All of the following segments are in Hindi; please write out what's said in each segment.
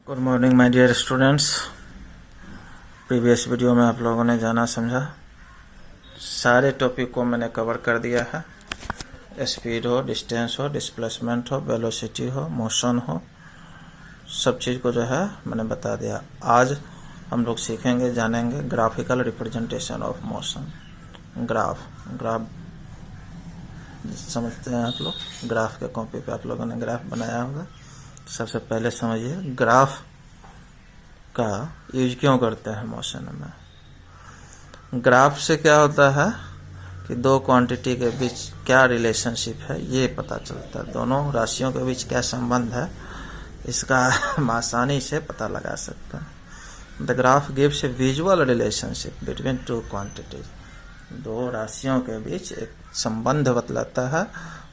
Good morning my dear students. Previous video में आप लोगों ने जाना समझा, सारे टॉपिक को मैंने कवर कर दिया है। स्पीड हो, डिस्टेंस हो, डिस्प्लेसमेंट हो, वेलोसिटी हो, मोशन हो, सब चीज़ को जो है मैंने बता दिया। आज हम लोग सीखेंगे, जानेंगे graphical representation of motion. Graph समझते हैं आप लोग। ग्राफ के कॉपी पे आप लोगों ने ग्राफ बनाया होगा। सबसे पहले समझिए ग्राफ का यूज क्यों करते हैं मोशन में। ग्राफ से क्या होता है कि दो क्वांटिटी के बीच क्या रिलेशनशिप है ये पता चलता है, दोनों राशियों के बीच क्या संबंध है इसका हम आसानी से पता लगा सकते हैं। The graph gives A visual relationship between two quantities. दो राशियों के बीच एक संबंध बतलाता है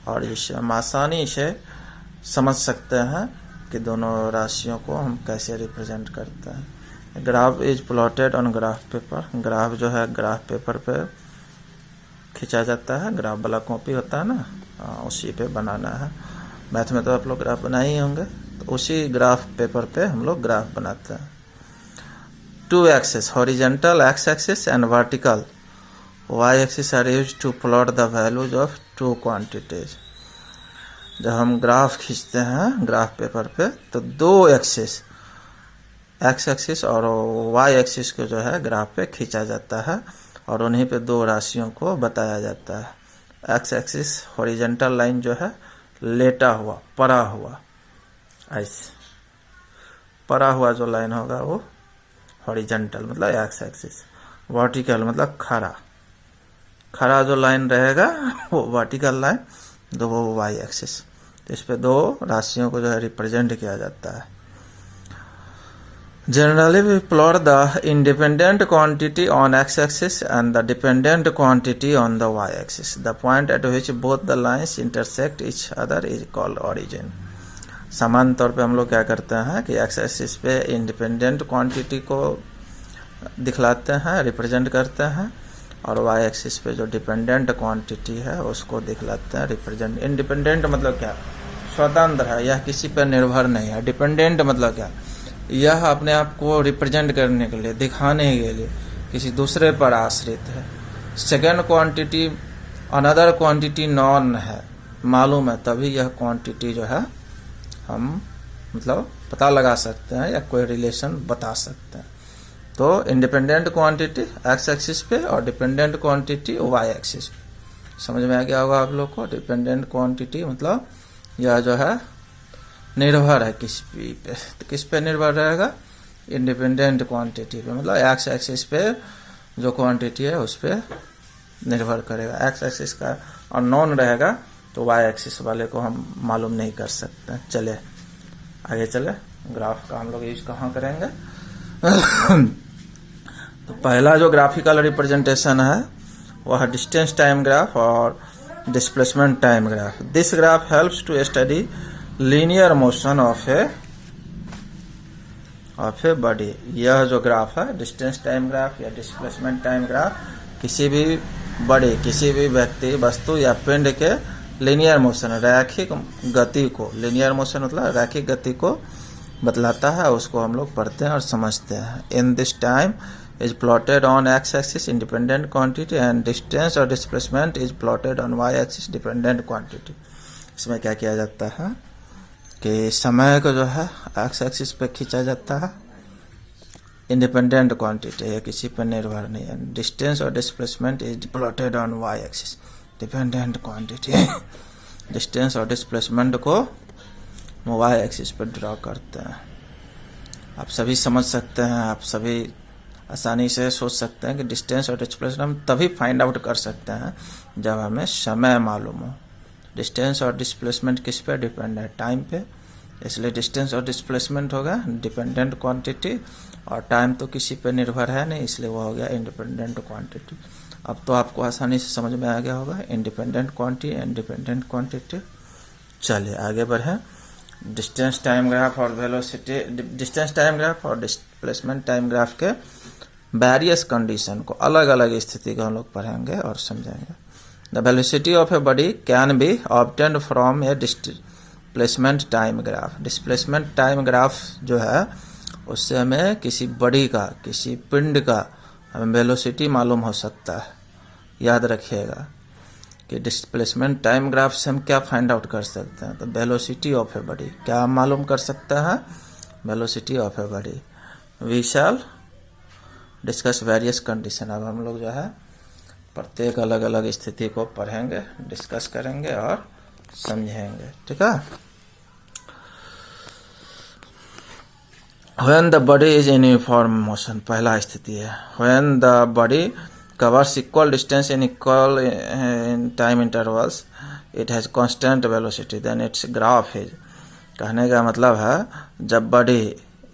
और इसे हम आसानी से समझ सकते हैं कि दोनों राशियों को हम कैसे रिप्रेजेंट करते हैं। Graph is plotted on graph paper. Graph जो है ग्राफ पेपर पे खींचा जाता है। ग्राफ वाला कॉपी होता है ना, उसी पे बनाना है। मैथ में तो आप लोग ग्राफ बनाए ही होंगे, तो उसी ग्राफ पेपर पे हम लोग ग्राफ बनाते हैं। Two axis, horizontal x axis and vertical y axis are used to plot the values of two quantities. जब हम ग्राफ खींचते हैं ग्राफ पेपर पे तो दो एक्सिस, एक्स एक्सिस और वाई एक्सिस को जो है ग्राफ पे खींचा जाता है और उन्हीं पे दो राशियों को बताया जाता है। एक्स एक्सिस हॉरिजेंटल लाइन जो है लेटा हुआ, पड़ा हुआ, ऐसे पड़ा हुआ जो लाइन होगा वो हॉरिजेंटल मतलब एक्स एक्सिस। वर्टिकल मतलब खड़ा, खड़ा जो लाइन रहेगा वो वर्टिकल लाइन, दो वो वाई एक्सिस। इस पे दो राशियों को जो है रिप्रेजेंट किया जाता है। Generally we plot the independent quantity on x axis and the dependent quantity on the y axis. The point at which both the lines intersect each other is called origin. सामान्य तौर पे हम लोग क्या करते हैं कि एक्स एक्सिस पे इंडिपेंडेंट क्वांटिटी को दिखलाते हैं, रिप्रेजेंट करते हैं, और वाई एक्सिस पे जो डिपेंडेंट क्वांटिटी है उसको दिखलाते हैं, रिप्रेजेंट। इंडिपेंडेंट मतलब क्या, स्वतंत्र है, यह किसी पर निर्भर नहीं है। डिपेंडेंट मतलब क्या, यह अपने आप को रिप्रेजेंट करने के लिए, दिखाने के लिए किसी दूसरे पर आश्रित है। Second quantity, another quantity non है, मालूम है, तभी यह क्वांटिटी जो है हम मतलब पता लगा सकते हैं या कोई रिलेशन बता सकते हैं। तो इंडिपेंडेंट क्वांटिटी एक्स एक्सिस पे और डिपेंडेंट क्वांटिटी वाई एक्सिस पे। समझ में आ गया होगा आप लोग को। डिपेंडेंट क्वांटिटी मतलब यह जो है निर्भर है किसी पे, तो किस पे निर्भर रहेगा, इंडिपेंडेंट क्वांटिटी पे, मतलब एक्स एक्सिस पे जो क्वांटिटी है उस पे निर्भर करेगा। एक्स एक्सिस का और नॉन रहेगा तो वाई एक्सिस वाले को हम मालूम नहीं कर सकते। चले आगे चले, ग्राफ का हम लोग यूज कहाँ करेंगे तो पहला जो ग्राफिकल रिप्रेजेंटेशन है वह डिस्टेंस टाइम ग्राफ और displacement time graph. This graph helps to study linear motion of a body. यह जो ग्राफ है डिस्टेंस टाइम ग्राफ या डिस्प्लेसमेंट टाइम ग्राफ किसी भी बॉडी, किसी भी व्यक्ति, वस्तु या पिंड के लीनियर मोशन, रैखिक गति को, लीनियर मोशन मतलब रैखिक गति को बतलाता है, उसको हम लोग पढ़ते हैं और समझते हैं। In this time is plotted on x axis independent quantity and distance और displacement is plotted on y axis dependent quantity. इसमें क्या किया जाता है कि समय को जो है एक्स एक्सिस पे खींचा जाता है, इंडिपेंडेंट क्वांटिटी है, किसी पर निर्भर नहीं है। डिस्टेंस और displacement is plotted on y axis dependent quantity. Distance और डिस्प्लेसमेंट को वाई एक्सिस पर ड्रॉ करते हैं। आप सभी समझ सकते हैं, आप सभी आसानी से सोच सकते हैं कि डिस्टेंस और डिस्प्लेसमेंट हम तभी फाइंड आउट कर सकते हैं जब हमें समय मालूम हो। डिस्टेंस और डिस्प्लेसमेंट किस पे डिपेंड है, टाइम पे, इसलिए डिस्टेंस और डिस्प्लेसमेंट होगा डिपेंडेंट क्वांटिटी, और टाइम तो किसी पे निर्भर है नहीं, इसलिए वो हो गया इंडिपेंडेंट क्वांटिटी। अब तो आपको आसानी से समझ में आ गया होगा independent quantity and dependent quantity. चलिए आगे बढ़े। डिस्टेंस टाइम ग्राफ और वेलोसिटी, डिस्टेंस टाइम ग्राफ और डिस्प्लेसमेंट टाइम ग्राफ के वेरियस कंडीशन को, अलग अलग स्थिति को हम लोग पढ़ेंगे और समझेंगे। The velocity of a body can be obtained from A displacement time graph. Displacement time graph जो है उससे हमें किसी बॉडी का, किसी पिंड का हमें वेलोसिटी मालूम हो सकता है। याद रखिएगा कि डिस्प्लेसमेंट टाइम ग्राफ से हम क्या फाइंड आउट कर सकते हैं, तो वेलोसिटी ऑफ ए बॉडी क्या हम मालूम कर सकते हैं, velocity of a body. We shall discuss various condition. अब हम लोग जो है प्रत्येक अलग अलग स्थिति को पढ़ेंगे, डिस्कस करेंगे और समझेंगे, ठीक है। When the body is in uniform motion, पहला स्थिति है। When the body covers equal distance in equal in time intervals, it has constant velocity, then its graph is। कहने का मतलब है जब बॉडी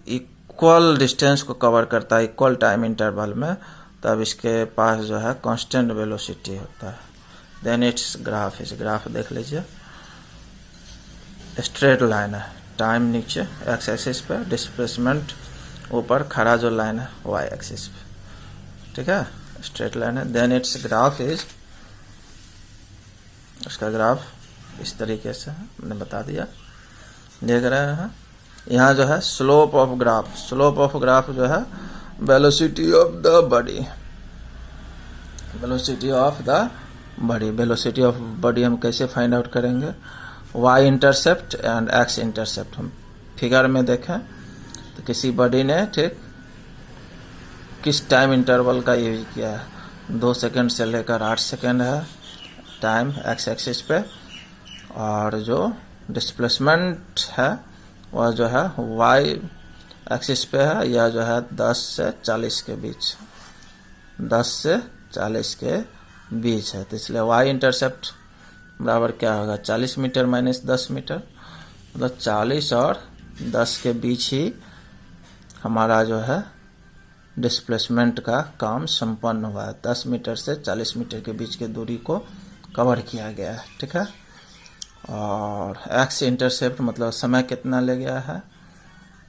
इक्वल डिस्टेंस को कवर करता है इक्वल टाइम इंटरवल में, तब इसके पास जो है कांस्टेंट वेलोसिटी होता है। Then its graph is, graph देख लीजिए, स्ट्रेट लाइन है, टाइम नीचे एक्स एक्सिस पे, डिस्प्लेसमेंट ऊपर, खड़ा जो लाइन है वाई एक्सिस पे, ठीक है, स्ट्रेट लाइन है। देन इट्स ग्राफ इज, उसका ग्राफ इस तरीके से मैंने बता दिया, देख रहे हैं। यहाँ जो है slope of graph, slope of graph जो है velocity of the body, velocity of the body. Velocity of body हम कैसे फाइंड आउट करेंगे, y intercept and x intercept. हम फिगर में देखें तो किसी बॉडी ने ठीक किस टाइम इंटरवल का यूज किया है, 2 सेकंड से लेकर 8 सेकंड है टाइम एक्स एक्सिस पे, और जो डिस्प्लेसमेंट है वह जो है वाई एक्सिस पे है, या जो है 10 से 40 के बीच, 10 से 40 के बीच है। तो इसलिए वाई इंटरसेप्ट बराबर क्या होगा, 40 मीटर माइनस 10 मीटर, मतलब 40 और 10 के बीच ही हमारा जो है डिस्प्लेसमेंट का काम संपन्न हुआ है। 10 मीटर से 40 मीटर के बीच की दूरी को कवर किया गया है, ठीक है। और एक्स इंटरसेप्ट मतलब समय कितना ले गया है,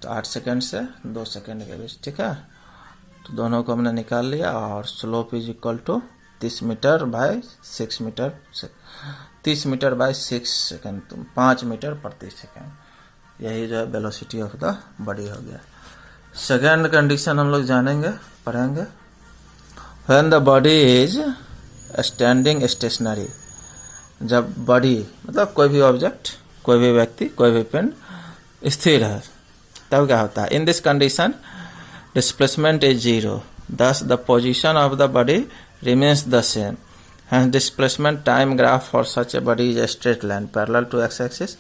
तो 8 सेकंड से 2 सेकंड के बीच, ठीक है। तो दोनों को हमने निकाल लिया, और slope is equal to 30 metre by 6 metre, 30 metre by 6 second, तो 5 मीटर प्रति सेकंड। यही जो है वेलोसिटी ऑफ द बॉडी हो गया। सेकेंड कंडीशन हम लोग जानेंगे, पढ़ेंगे। When the body is standing stationary, जब बॉडी मतलब कोई भी ऑब्जेक्ट, कोई भी व्यक्ति, कोई भी पिंड स्थिर है, तब क्या होता है, in this condition displacement is 0, thus the position of the body remains the same. Hence displacement time graph for such a body is a straight line parallel to x-axis.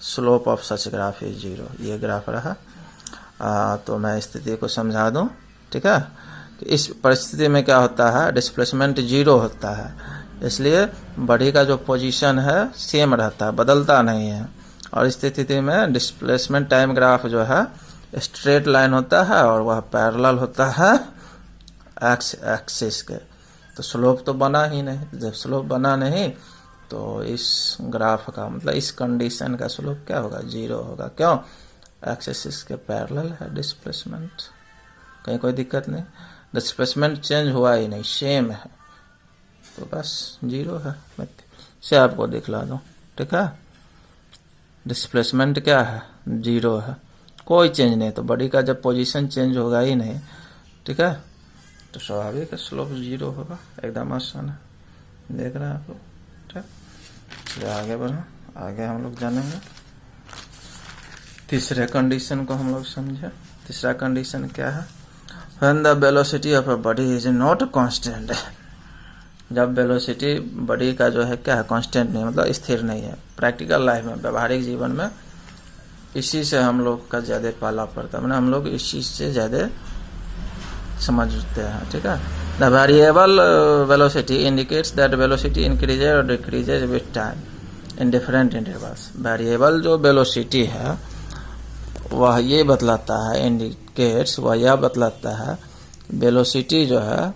Slope of such graph is 0. ये ग्राफ रहा। तो मैं स्थिति को समझा दूं, ठीक है। कि इस परिस्थिति में क्या होता है, डिस्प्लेसमेंट 0 होता है, इसलिए बॉडी का जो पोजीशन है सेम रहता है, बदलता नहीं है। और इस स्थिति में डिस्प्लेसमेंट टाइम ग्राफ जो है स्ट्रेट लाइन होता है, और वह पैरेलल होता है एक्स एक्सिस के। तो स्लोप तो बना ही नहीं, जब स्लोप बना नहीं तो इस ग्राफ का मतलब इस कंडीशन का स्लोप क्या होगा, 0 होगा। क्यों, एक्स एक्सिस के पैरेलल है डिस्प्लेसमेंट, कहीं कोई दिक्कत नहीं, डिस्प्लेसमेंट चेंज हुआ ही नहीं, सेम है, तो बस 0 है। मैं से आपको दिखला दूं, ठीक है। डिस्प्लेसमेंट क्या है, 0 है, कोई चेंज नहीं, तो बॉडी का जब पोजीशन चेंज होगा ही नहीं, ठीक है, तो स्वाभाविक है स्लोप 0 होगा, एकदम आसान है, देख रहे हैं आप लोग, ठीक। चलिए आगे बढ़ो, आगे हम लोग जानेंगे। तीसरे कंडीशन को हम लोग समझे। तीसरा कंडीशन क्या है, when the velocity of a body is not constant, जब वेलोसिटी बॉडी का जो है क्या है, कांस्टेंट नहीं, मतलब स्थिर नहीं है। प्रैक्टिकल लाइफ में, व्यवहारिक जीवन में इसी से हम लोग का ज्यादा पाला पड़ता है, मतलब हम लोग इस चीज से ज्यादा समझते हैं, ठीक है। The variable velocity indicates that velocity increases और decreases with time in different intervals. Variable जो वेलोसिटी है वह ये बतलाता है, इंडिकेट्स वह यह बतलाता है वेलोसिटी जो है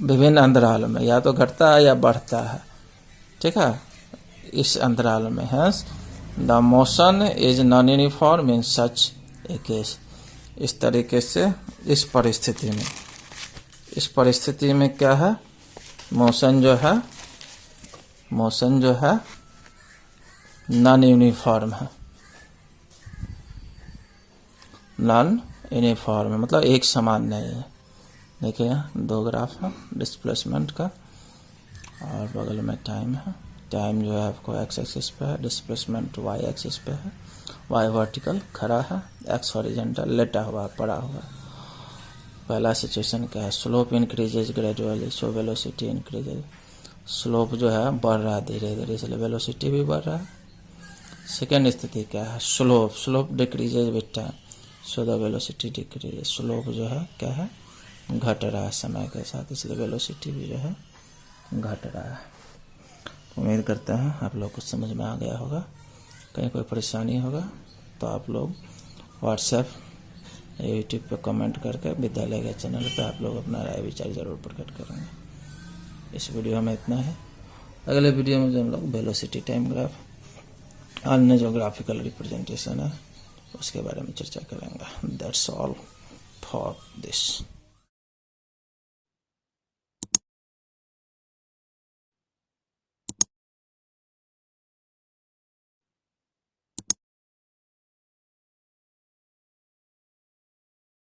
विभिन्न अंतराल में या तो घटता है या बढ़ता है, ठीक है, इस अंतराल में। Hence the motion is non uniform in such a case. इस तरीके से इस परिस्थिति में क्या है, मोशन जो है नॉन यूनिफॉर्म है, नॉन यूनिफॉर्म है मतलब एक समान नहीं है। देखिए दो ग्राफ है डिस्प्लेसमेंट का और बगल में टाइम है। टाइम जो है आपको एक्स एक्सिस पे है, डिस्प्लेसमेंट वाई एक्सिस पे है। वाई वर्टिकल खड़ा है, एक्स हॉरिजॉन्टल लेटा हुआ पड़ा हुआ। पहला सिचुएशन क्या है, slope increases gradually so velocity increases. Slope जो है बढ़ रहा है धीरे धीरे इसलिए वेलोसिटी भी बढ़ रहा है। सेकेंड स्थिति क्या है, slope decreases with time so the velocity decreases. Slope जो है क्या है, घट रहा है समय के साथ इसलिए वेलोसिटी भी जो है घट रहा है। उम्मीद करते हैं आप लोग को समझ में आ गया होगा। कहीं कोई परेशानी होगा तो आप लोग व्हाट्सएप या यूट्यूब पे कमेंट करके विद्यालय के चैनल पे आप लोग अपना राय विचार जरूर प्रकट करेंगे। इस वीडियो में इतना है। अगले वीडियो में जो हम लोग वेलोसिटी टाइम ग्राफ अन्य जो ग्राफिकल रिप्रेजेंटेशन है उसके बारे में चर्चा करेंगे। That's all for this.